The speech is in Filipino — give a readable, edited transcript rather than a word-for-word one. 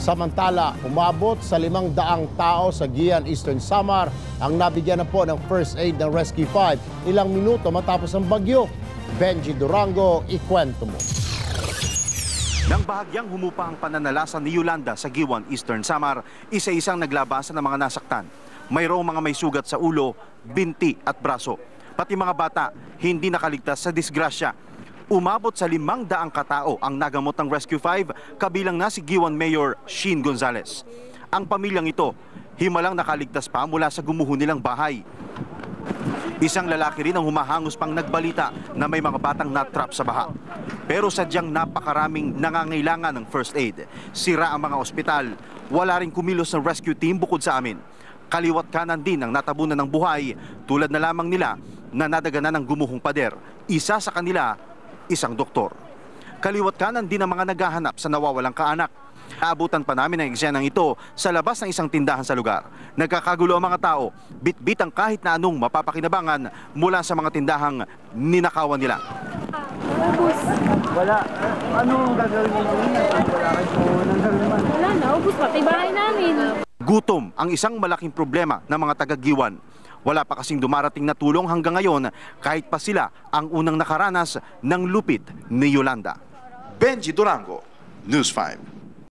Samantala, umabot sa 500 tao sa Guian, Eastern Samar ang nabigyan na po ng first aid ng Rescue 5 ilang minuto matapos ang bagyo. Benji Durango, ikwento mo. Nang bahagyang humupa ang pananalasan ni Yolanda sa Guian, Eastern Samar, isa-isang naglabasan ng mga nasaktan. Mayroong mga may sugat sa ulo, binti at braso. Pati mga bata, hindi nakaligtas sa disgrasya. Umabot sa 500 katao ang nagamot ng Rescue 5, kabilang na si Guian Mayor Sheen Gonzales. Ang pamilyang ito, himalang nakaligtas pa mula sa gumuho nilang bahay. Isang lalaki rin ang humahangos pang nagbalita na may mga batang natrap sa baha. Pero sadyang napakaraming nangangailangan ng first aid. Sira ang mga ospital, wala rin kumilos ng rescue team bukod sa amin. Kaliwat kanan din ang natabunan ng buhay, tulad na lamang nila na nadaganan ng gumuhong pader. Isa sa kanila, isang doktor. Kaliwat kanan din ang mga naghahanap sa nawawalang kaanak. Aabutan pa namin ang eksenang ito sa labas ng isang tindahan sa lugar. Nagkakagulo ang mga tao, bitbit ang kahit na anong mapapakinabangan mula sa mga tindahang ninakawan nila. Ubus. Wala. Anong gagawin ninyo? Wala kayo nang gagawin. Wala na, ubus pati bahay namin. Gutom ang isang malaking problema ng mga taga-Guian. Wala pa kasing dumarating na tulong hanggang ngayon kahit pa sila ang unang nakaranas ng lupit ni Yolanda. Benji Durango, News 5.